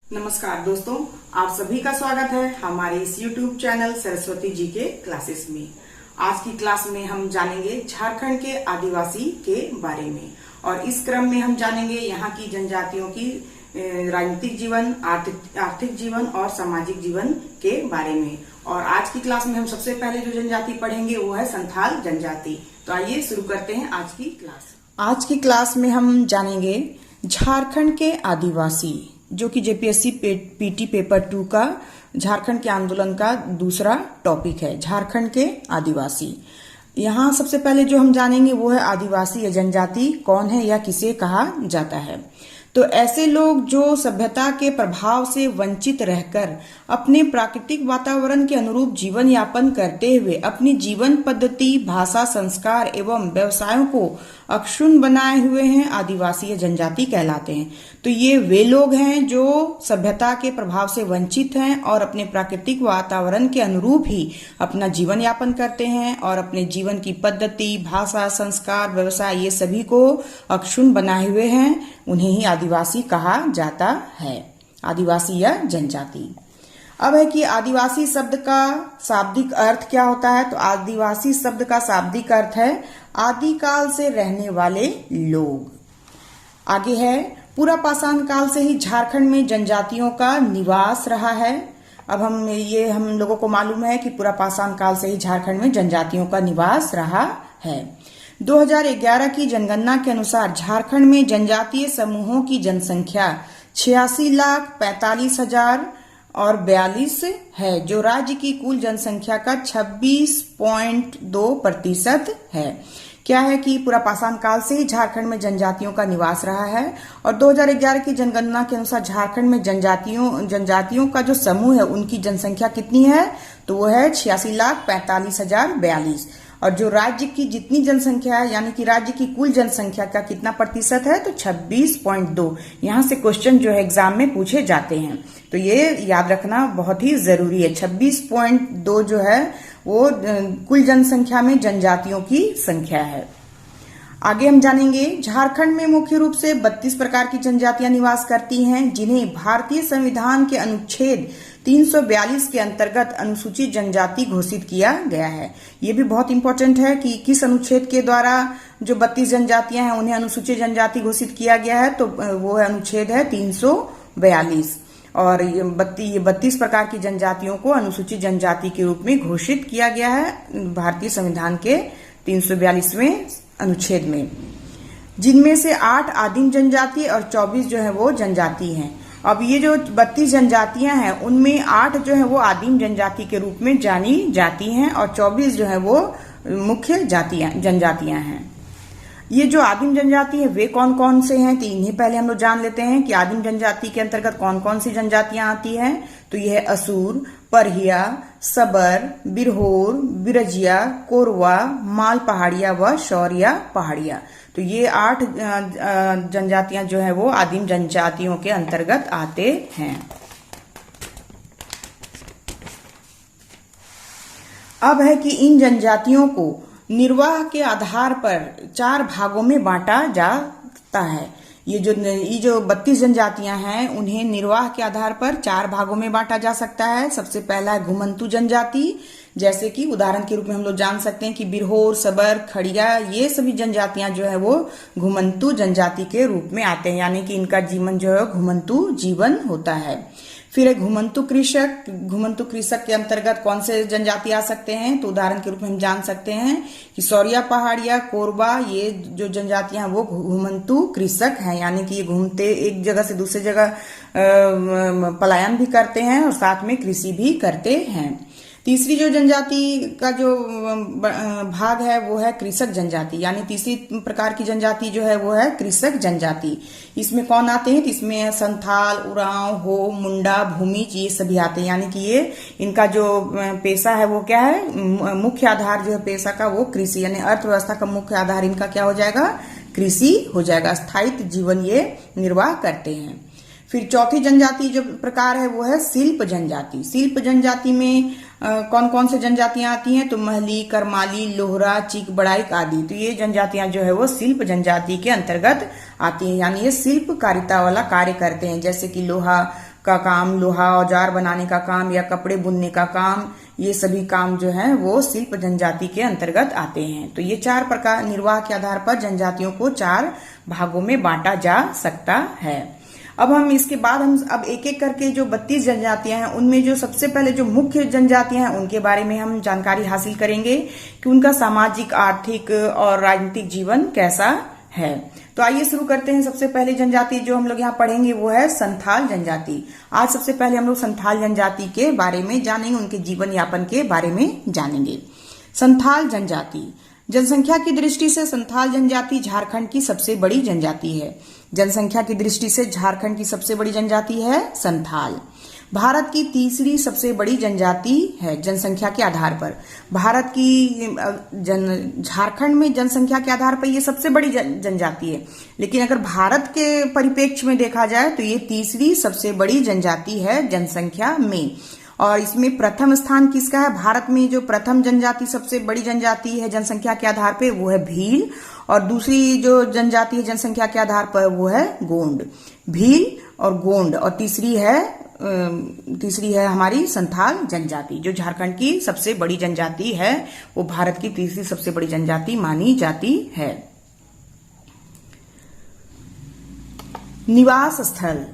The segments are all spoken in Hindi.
नमस्कार दोस्तों, आप सभी का स्वागत है हमारे इस YouTube चैनल सरस्वती जी के क्लासेस में। आज की क्लास में हम जानेंगे झारखंड के आदिवासी के बारे में और इस क्रम में हम जानेंगे यहाँ की जनजातियों की राजनीतिक जीवन, आर्थिक जीवन और सामाजिक जीवन के बारे में। और आज की क्लास में हम सबसे पहले जो जनजाति पढ़ेंगे वो है संथाल जनजाति। तो आइए शुरू करते हैं आज की क्लास। आज की क्लास में हम जानेंगे झारखंड के आदिवासी, जो कि जेपीएससी पीटी पेपर 2 का झारखंड के आंदोलन का दूसरा टॉपिक है, झारखंड के आदिवासी। यहाँ सबसे पहले जो हम जानेंगे वो है आदिवासी या जनजाति कौन है या किसे कहा जाता है। तो ऐसे लोग जो सभ्यता के प्रभाव से वंचित रहकर अपने प्राकृतिक वातावरण के अनुरूप जीवन यापन करते हुए अपनी जीवन पद्धति, भाषा, संस्कार एवं व्यवसायों को अक्षुण्ण बनाए हुए हैं, आदिवासी या जनजाति कहलाते हैं। तो ये वे लोग हैं जो सभ्यता के प्रभाव से वंचित हैं और अपने प्राकृतिक वातावरण के अनुरूप ही अपना जीवन यापन करते हैं और अपने जीवन की पद्धति, भाषा, संस्कार, व्यवसाय ये सभी को अक्षुण्ण बनाए हुए हैं। उन्हें ही आदिवासी कहा जाता है, आदिवासी या जनजाति। अब है कि आदिवासी शब्द का शाब्दिक अर्थ क्या होता है। तो आदिवासी शब्द का शाब्दिक अर्थ है आदिकाल से रहने वाले लोग। आगे है पूरा पाषाण काल से ही झारखंड में जनजातियों का निवास रहा है। अब हम लोगों को मालूम है कि पूरा पाषाण काल से ही झारखंड में जनजातियों का निवास रहा है। 2011 की जनगणना के अनुसार झारखंड में जनजातीय समूहों की जनसंख्या 86,45,000 और 42 है, जो राज्य की कुल जनसंख्या का 26.2% है। क्या है कि पूरा पाषाण काल से ही झारखंड में जनजातियों का निवास रहा है और 2011 की जनगणना के अनुसार झारखंड में जनजातियों का जो समूह है उनकी जनसंख्या कितनी है, तो वो है 86,45,042 और जो राज्य की जितनी जनसंख्या है यानी कि राज्य की कुल जनसंख्या का कितना प्रतिशत है, तो 26.2। यहाँ से क्वेश्चन जो है एग्जाम में पूछे जाते हैं, तो ये याद रखना बहुत ही जरूरी है। 26.2 जो है वो कुल जनसंख्या में जनजातियों की संख्या है। आगे हम जानेंगे झारखंड में मुख्य रूप से 32 प्रकार की जनजातियां निवास करती हैं, जिन्हें भारतीय संविधान के अनुच्छेद 342 के अंतर्गत अनुसूचित जनजाति घोषित किया गया है। ये भी बहुत इंपॉर्टेंट है कि किस अनुच्छेद के द्वारा जो 32 जनजातियां हैं उन्हें अनुसूचित जनजाति घोषित किया गया है, तो वो अनुच्छेद है 342 और ये 32 प्रकार की जनजातियों को अनुसूचित जनजाति के रूप में घोषित किया गया है भारतीय संविधान के 342वें अनुच्छेद में, जिनमें से 8 आदिम जनजाति और 24 जो है वो जनजाति हैं। अब ये जो 32 जनजातियां हैं उनमें 8 जो है वो आदिम जनजाति के रूप में जानी जाती हैं और 24 जो है वो मुख्य जनजातियां हैं। ये जो आदिम जनजाति है वे कौन कौन से हैं, तो इन्हें पहले हम लोग जान लेते हैं कि आदिम जनजाति के अंतर्गत कौन कौन सी जनजातियां आती हैं। तो ये है असुर, परहिया, सबर, बिरहोर, बिरजिया, कोरवा, माल पहाड़िया व शौरिया पहाड़िया। तो ये 8 जनजातियां जो है वो आदिम जनजातियों के अंतर्गत आते हैं। अब है कि इन जनजातियों को निर्वाह के आधार पर 4 भागों में बांटा जाता है। ये जो 32 जनजातियां हैं उन्हें निर्वाह के आधार पर 4 भागों में बांटा जा सकता है। सबसे पहला है घुमंतू जनजाति, जैसे कि उदाहरण के रूप में हम लोग जान सकते हैं कि बिरहोर, सबर, खड़िया ये सभी जनजातियां जो है वो घुमंतू जनजाति के रूप में आते हैं, यानी कि इनका जीवन जो है घुमंतू जीवन होता है। फिर है घुमंतू कृषक। घुमंतू कृषक के अंतर्गत कौन से जनजाति आ सकते हैं, तो उदाहरण के रूप में हम जान सकते हैं कि शौरिया पहाड़िया, कोरबा ये जो जनजातियां वो घुमंतू कृषक हैं, यानी कि ये घूमते एक जगह से दूसरी जगह पलायन भी करते हैं और साथ में कृषि भी करते हैं। तीसरी जो जनजाति का जो भाग है वो है कृषक जनजाति, यानी तीसरी प्रकार की जनजाति जो है वो है कृषक जनजाति। इसमें कौन आते हैं, तो इसमें संथाल, उरांव, हो, मुंडा, भूमिज ये सभी आते हैं, यानी कि ये इनका जो पेशा है वो क्या है, मुख्य आधार जो है पेशा का वो कृषि, यानी अर्थव्यवस्था का मुख्य आधार इनका क्या हो जाएगा, कृषि हो जाएगा। स्थायित्व जीवन ये निर्वाह करते हैं। फिर चौथी जनजाति जो प्रकार है वो है शिल्प जनजाति। शिल्प जनजाति में कौन कौन से जनजातियां आती हैं, तो महली, करमाली, लोहरा, चीक बड़ाइक आदि। तो ये जनजातियां जो है वो शिल्प जनजाति के अंतर्गत आती हैं, यानी ये शिल्प कारिता वाला कार्य करते हैं, जैसे कि लोहा का काम, लोहा औजार बनाने का काम या कपड़े बुनने का काम, ये सभी काम जो है वो शिल्प जनजाति के अंतर्गत आते हैं। तो ये 4 प्रकार निर्वाह के आधार पर जनजातियों को 4 भागों में बांटा जा सकता है। अब हम इसके बाद अब एक एक करके जो 32 जनजातियां हैं उनमें जो सबसे पहले जो मुख्य जनजातियां हैं उनके बारे में हम जानकारी हासिल करेंगे कि उनका सामाजिक, आर्थिक और राजनीतिक जीवन कैसा है। तो आइए शुरू करते हैं। सबसे पहले जनजाति जो हम लोग यहाँ पढ़ेंगे वो है संथाल जनजाति। आज सबसे पहले हम लोग संथाल जनजाति के बारे में जानेंगे, उनके जीवन यापन के बारे में जानेंगे। संथाल जनजाति, जनसंख्या की दृष्टि से संथाल जनजाति झारखंड की सबसे बड़ी जनजाति है। जनसंख्या की दृष्टि से झारखंड की सबसे बड़ी जनजाति है संथाल। भारत की तीसरी सबसे बड़ी जनजाति है जनसंख्या के आधार पर। भारत की झारखंड में जनसंख्या के आधार पर ये सबसे बड़ी जनजाति है, लेकिन अगर भारत के परिप्रेक्ष्य में देखा जाए तो ये तीसरी सबसे बड़ी जनजाति है जनसंख्या में। और इसमें प्रथम स्थान किसका है? भारत में जो प्रथम जनजाति, सबसे बड़ी जनजाति है जनसंख्या के आधार पे, वो है भील। और दूसरी जो जनजाति है जनसंख्या के आधार पर वो है गोंड। भील और गोंड। और तीसरी है हमारी संथाल जनजाति, जो झारखंड की सबसे बड़ी जनजाति है। वो भारत की तीसरी सबसे बड़ी जनजाति मानी जाती है। निवास स्थल,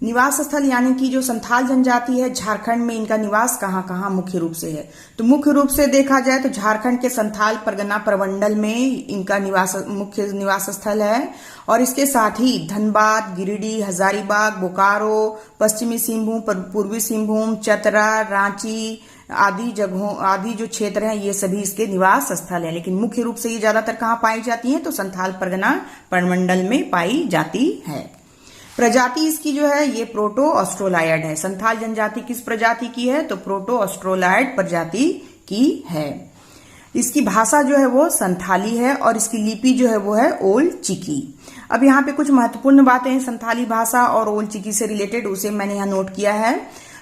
निवास स्थल यानी कि जो संथाल जनजाति है झारखंड में, इनका निवास कहाँ कहाँ मुख्य रूप से है? तो मुख्य रूप से देखा जाए तो झारखंड के संथाल परगना प्रमंडल में इनका मुख्य निवास स्थल है। और इसके साथ ही धनबाद, गिरिडीह, हजारीबाग, बोकारो, पश्चिमी सिंहभूम, पूर्वी सिंहभूम, चतरा, रांची आदि जो क्षेत्र हैं ये सभी इसके निवास स्थल हैं। लेकिन मुख्य रूप से ये ज्यादातर कहाँ पाई जाती हैं? तो संथाल परगना प्रमंडल में पाई जाती है। प्रजाति इसकी जो है ये प्रोटो ऑस्ट्रोलायड है। संथाल जनजाति किस प्रजाति की है? तो प्रोटो ऑस्ट्रोलायड प्रजाति की है। इसकी भाषा जो है वो संथाली है और इसकी लिपि जो है वो है ओल चिकी। अब यहाँ पे कुछ महत्वपूर्ण बातें हैं संथाली भाषा और ओल चिकी से रिलेटेड, उसे मैंने यहाँ नोट किया है।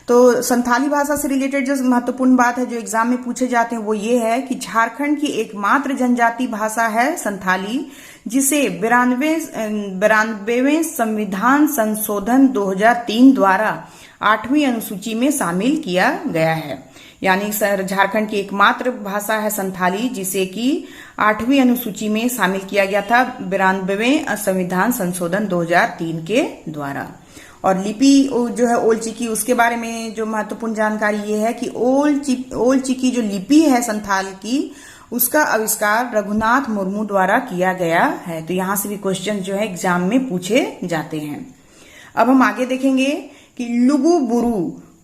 तो संथाली भाषा से रिलेटेड जो महत्वपूर्ण बात है जो एग्जाम में पूछे जाते हैं वो ये है कि झारखंड की एकमात्र जनजाति भाषा है संथाली, जिसे 92वें संविधान संशोधन 2003 द्वारा 8वीं अनुसूची में शामिल किया गया है। यानी झारखंड की एकमात्र भाषा है संथाली, जिसे कि 8वीं अनुसूची में शामिल किया गया था 92वें संविधान संशोधन 2003 के द्वारा। और लिपि जो है ओल चिकी, उसके बारे में जो महत्वपूर्ण जानकारी ये है कि ओल चिकी जो लिपि है संथाल की, उसका आविष्कार रघुनाथ मुर्मू द्वारा किया गया है। तो यहां से भी क्वेश्चन जो है एग्जाम में पूछे जाते हैं। अब हम आगे देखेंगे कि लुगु बुरु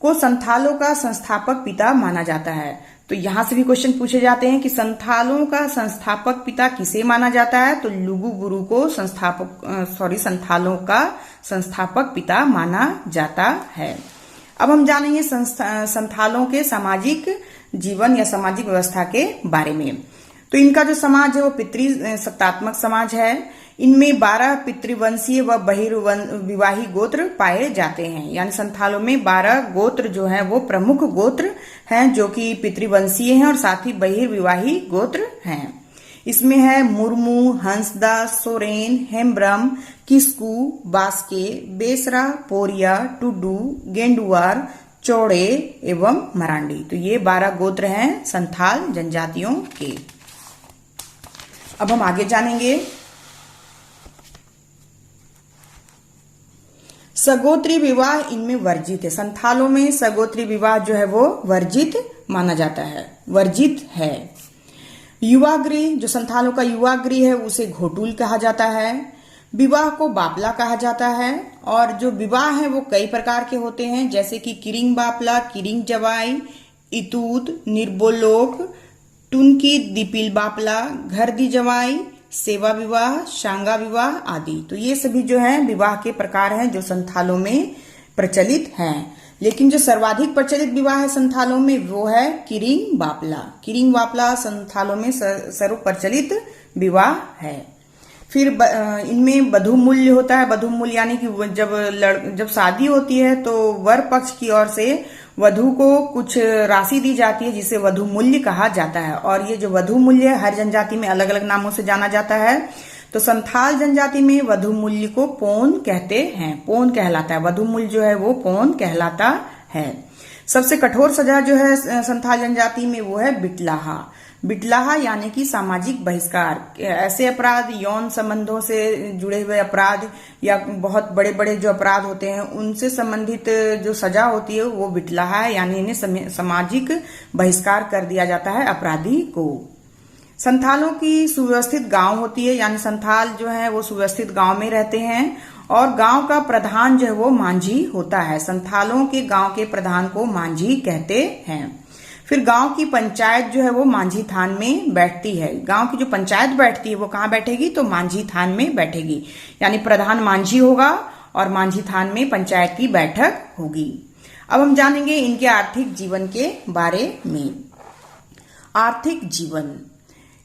को संथालों का संस्थापक पिता माना जाता है। तो यहां से भी क्वेश्चन पूछे जाते हैं कि संथालों का संस्थापक पिता किसे माना जाता है? तो लुगु बुरु को संथालों का संस्थापक पिता माना जाता है। अब हम जानेंगे संथालों के सामाजिक जीवन या सामाजिक व्यवस्था के बारे में। तो इनका जो समाज है वो पितृसत्तात्मक समाज है। इनमें 12 पितृवंशीय व बहिर्विवाही गोत्र पाए जाते हैं। यानी संथालों में 12 गोत्र जो है वो प्रमुख गोत्र हैं जो कि पितृवंशीय हैं और साथ ही बहिर्विवाही गोत्र हैं। इसमें है मुर्मू, हंसदास, सोरेन, हेम्ब्रम, किस्कू, बास्के, बेसरा, पोरिया, टुडू, गेंडुआर, चौड़े एवं मरांडी। तो ये 12 गोत्र हैं संथाल जनजातियों के। अब हम आगे जानेंगे सगोत्री विवाह इनमें वर्जित है। संथालों में सगोत्री विवाह जो है वो वर्जित माना जाता है, वर्जित है। युवागृह, जो संथालों का युवागृह है उसे घोटुल कहा जाता है। विवाह को बापला कहा जाता है। और जो विवाह है वो कई प्रकार के होते हैं, जैसे कि किरिंग बापला, किरिंग जवाई, इतूत, निर्बोलोक, टुनकी दीपिल बापला, घर दी जवाई, सेवा विवाह, शांगा विवाह आदि। तो ये सभी जो है विवाह के प्रकार हैं जो संथालों में प्रचलित हैं। लेकिन जो सर्वाधिक प्रचलित विवाह है संथालों में वो है किरिंग बापला। किरिंग बापला संथालों में सर्व प्रचलित विवाह है। फिर इनमें वधू मूल्य होता है। वधू मूल्य यानी कि जब शादी होती है तो वर पक्ष की ओर से वधू को कुछ राशि दी जाती है जिसे वधू मूल्य कहा जाता है। और ये जो वधू मूल्य हर जनजाति में अलग अलग नामों से जाना जाता है। तो संथाल जनजाति में वधुमूल्य को पौन कहते हैं, पौन कहलाता है, वधुमूल्य जो है वो पौन कहलाता है। सबसे कठोर सजा जो है संथाल जनजाति में वो है बिटलाहा। बिटलाहा यानी कि सामाजिक बहिष्कार। ऐसे अपराध, यौन संबंधों से जुड़े हुए अपराध या बहुत बड़े बड़े जो अपराध होते हैं उनसे संबंधित जो सजा होती है वो बिटलाहा है, यानी इन्हें सामाजिक बहिष्कार कर दिया जाता है अपराधी को। संथालों की सुव्यवस्थित गांव होती है, यानी संथाल जो है वो सुव्यवस्थित गांव में रहते हैं और गांव का प्रधान जो है वो मांझी होता है। संथालों के गांव के प्रधान को मांझी कहते हैं। फिर गांव की पंचायत जो है वो मांझी थान में बैठती है। गांव की जो पंचायत बैठती है वो कहाँ बैठेगी, तो मांझी थान में बैठेगी, यानी प्रधान मांझी होगा और मांझी थान में पंचायत की बैठक होगी। अब हम जानेंगे इनके आर्थिक जीवन के बारे में। आर्थिक जीवन,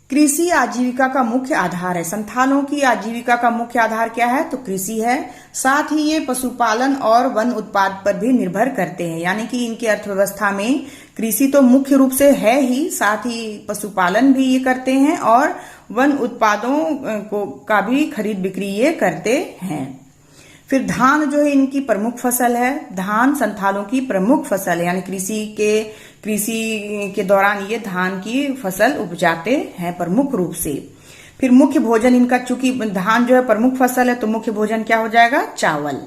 कृषि आजीविका का मुख्य आधार है। संथालों की आजीविका का मुख्य आधार क्या है, तो कृषि है। साथ ही ये पशुपालन और वन उत्पाद पर भी निर्भर करते हैं, यानी कि इनकी अर्थव्यवस्था में कृषि तो मुख्य रूप से है ही, साथ ही पशुपालन भी ये करते हैं और वन उत्पादों का भी खरीद बिक्री ये करते हैं। फिर धान जो है इनकी प्रमुख फसल है। धान संथालों की प्रमुख फसल है, यानी कृषि के दौरान ये धान की फसल उपजाते हैं प्रमुख रूप से। फिर मुख्य भोजन इनका, चूंकि धान जो है प्रमुख फसल है तो मुख्य भोजन क्या हो जाएगा, चावल।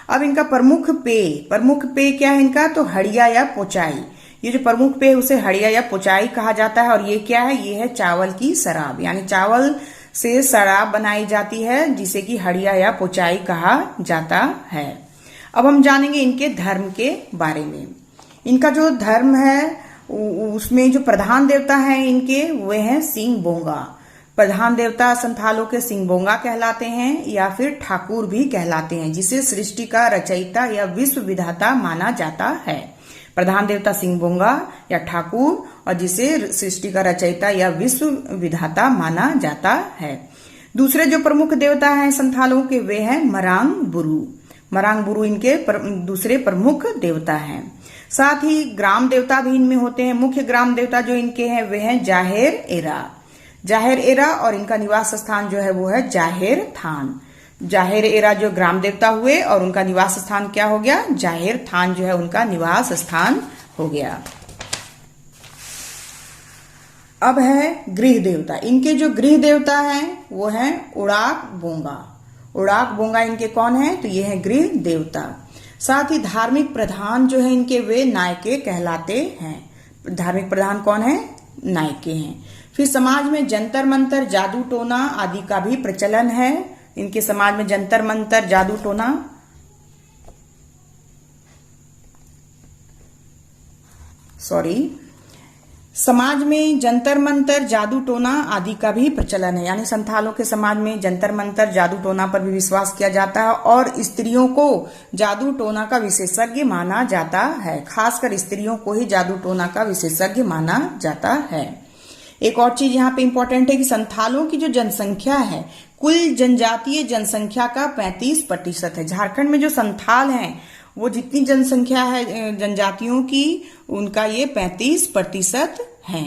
अब इनका प्रमुख पेय क्या है इनका, तो हड़िया या पोचाई। ये जो प्रमुख पेय उसे हड़िया या पोचाई कहा जाता है और ये क्या है, ये है चावल की शराब, यानी चावल से शराब बनाई जाती है जिसे कि हड़िया या पोचाई कहा जाता है। अब हम जानेंगे इनके धर्म के बारे में। इनका जो धर्म है उसमें जो प्रधान देवता है इनके वे हैं सिंह बोंगा। प्रधान देवता संथालों के सिंह बोंगा कहलाते हैं या फिर ठाकुर भी कहलाते हैं, जिसे सृष्टि का रचयिता या विश्व विधाता माना जाता है। प्रधान देवता सिंह बोंगा या ठाकुर और जिसे सृष्टि का रचयिता या विश्व विधाता माना जाता है। दूसरे जो प्रमुख देवता हैं संथालों के वे हैं मरांग बुरु। मरांग बुरु इनके दूसरे प्रमुख देवता हैं। साथ ही ग्राम देवता भी इनमें होते हैं। मुख्य ग्राम देवता जो इनके हैं वे हैं जाहेर एरा। जाहेर एरा और इनका निवास स्थान जो है वो है जाहेर थान। जाहेर एरा जो ग्राम देवता हुए और उनका निवास स्थान क्या हो गया, जाहेर थान जो है उनका निवास स्थान हो गया। अब है गृह देवता। इनके जो गृह देवता हैं वो हैं उड़ाक बोंगा। उड़ाक बोंगा इनके कौन है, तो ये है गृह देवता। साथ ही धार्मिक प्रधान जो है इनके वे नायके कहलाते हैं। धार्मिक प्रधान कौन है, नायके हैं। फिर समाज में जंतर मंतर, जादू टोना आदि का भी प्रचलन है। इनके समाज में जंतर मंतर, जादू टोना समाज में जंतर मंतर, जादू टोना आदि का भी प्रचलन है, यानी संथालों के समाज में जंतर मंतर, जादू टोना पर भी विश्वास किया जाता है और स्त्रियों को जादू टोना का विशेषज्ञ माना जाता है। खासकर स्त्रियों को ही जादू टोना का विशेषज्ञ माना जाता है। एक और चीज यहाँ पे इंपॉर्टेंट है कि संथालों की जो जनसंख्या है कुल जनजातीय जनसंख्या का 35% है। झारखंड में जो संथाल हैं वो जितनी जनसंख्या है जनजातियों की उनका ये 35% है।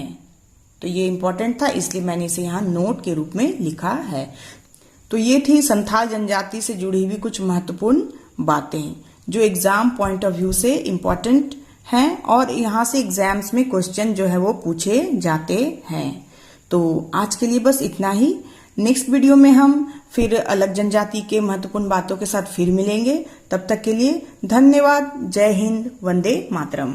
तो ये इंपॉर्टेंट था इसलिए मैंने इसे यहाँ नोट के रूप में लिखा है। तो ये थी संथाल जनजाति से जुड़ी हुई कुछ महत्वपूर्ण बातें जो एग्जाम पॉइंट ऑफ व्यू से इंपॉर्टेंट हैं और यहाँ से एग्जाम्स में क्वेश्चन जो है वो पूछे जाते हैं। तो आज के लिए बस इतना ही। नेक्स्ट वीडियो में हम फिर अलग जनजाति के महत्वपूर्ण बातों के साथ फिर मिलेंगे। तब तक के लिए धन्यवाद। जय हिंद, वंदे मातरम।